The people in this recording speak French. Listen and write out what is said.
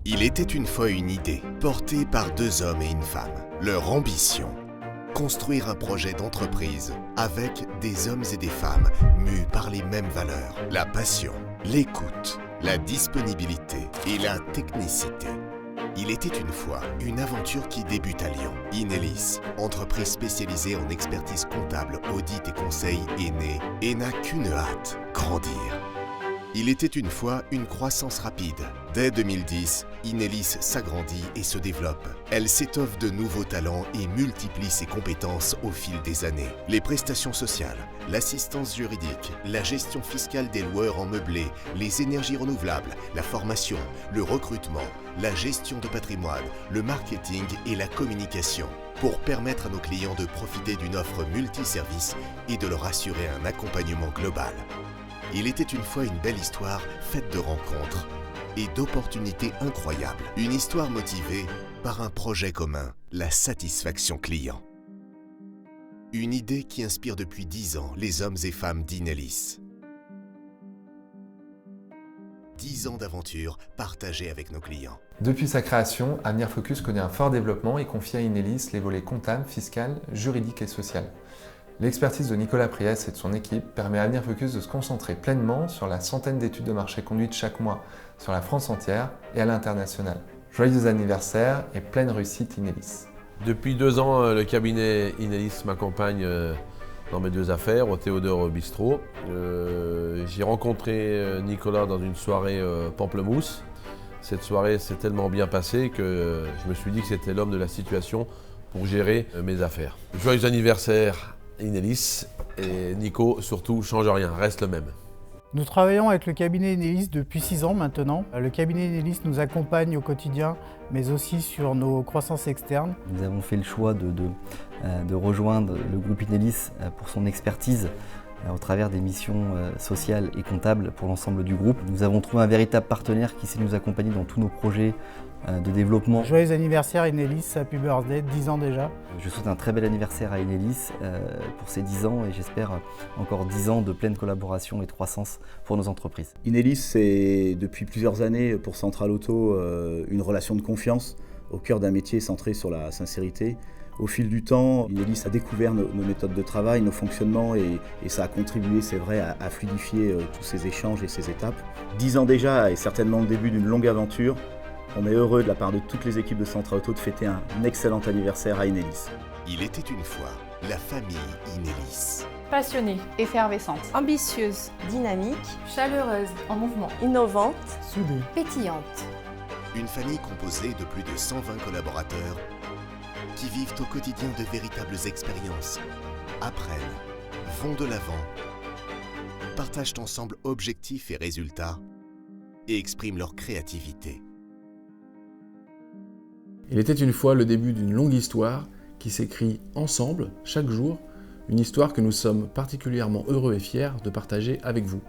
Il était une fois une idée, portée par deux hommes et une femme. Leur ambition, construire un projet d'entreprise avec des hommes et des femmes mus par les mêmes valeurs. La passion, l'écoute, la disponibilité et la technicité. Il était une fois une aventure qui débute à Lyon. Inelis, entreprise spécialisée en expertise comptable, audit et conseil, est née et n'a qu'une hâte, grandir. Il était une fois une croissance rapide. Dès 2010, Inelis s'agrandit et se développe. Elle s'étoffe de nouveaux talents et multiplie ses compétences au fil des années. Les prestations sociales, l'assistance juridique, la gestion fiscale des loueurs en meublé, les énergies renouvelables, la formation, le recrutement, la gestion de patrimoine, le marketing et la communication, pour permettre à nos clients de profiter d'une offre multiservice et de leur assurer un accompagnement global. Il était une fois une belle histoire faite de rencontres et d'opportunités incroyables. Une histoire motivée par un projet commun, la satisfaction client. Une idée qui inspire depuis 10 ans les hommes et femmes d'Inelis. 10 ans d'aventure partagée avec nos clients. Depuis sa création, Avenir Focus connaît un fort développement et confie à Inelis les volets comptables, fiscal, juridique et social. L'expertise de Nicolas Priès et de son équipe permet à Avenir Focus de se concentrer pleinement sur la centaine d'études de marché conduites chaque mois sur la France entière et à l'international. Joyeux anniversaire et pleine réussite Inelis. Depuis 2 ans, le cabinet Inelis m'accompagne dans mes 2 affaires, au Théodore Bistrot. J'ai rencontré Nicolas dans une soirée Pamplemousse. Cette soirée s'est tellement bien passée que je me suis dit que c'était l'homme de la situation pour gérer mes affaires. Joyeux anniversaire Inelis, et Nico surtout change rien, reste le même. Nous travaillons avec le cabinet Inelis depuis 6 ans maintenant. Le cabinet Inelis nous accompagne au quotidien, mais aussi sur nos croissances externes. Nous avons fait le choix de rejoindre le groupe Inelis pour son expertise au travers des missions sociales et comptables pour l'ensemble du groupe. Nous avons trouvé un véritable partenaire qui sait nous accompagner dans tous nos projets de développement. Joyeux anniversaire Inelis, happy birthday, 10 ans déjà. Je souhaite un très bel anniversaire à Inelis pour ses 10 ans et j'espère encore 10 ans de pleine collaboration et de croissance pour nos entreprises. Inelis, c'est depuis plusieurs années pour Centrale Auto une relation de confiance au cœur d'un métier centré sur la sincérité. Au fil du temps, Inelis a découvert nos méthodes de travail, nos fonctionnements et ça a contribué, c'est vrai, à fluidifier tous ces échanges et ces étapes. 10 ans déjà est certainement le début d'une longue aventure. On est heureux de la part de toutes les équipes de Centrale Auto de fêter un excellent anniversaire à Inelis. Il était une fois la famille Inelis. Passionnée, effervescente, ambitieuse, dynamique, chaleureuse, en mouvement, innovante, Soudés. pétillante. Une famille composée de plus de 120 collaborateurs qui vivent au quotidien de véritables expériences, apprennent, vont de l'avant, partagent ensemble objectifs et résultats et expriment leur créativité. Il était une fois le début d'une longue histoire qui s'écrit ensemble, chaque jour, une histoire que nous sommes particulièrement heureux et fiers de partager avec vous.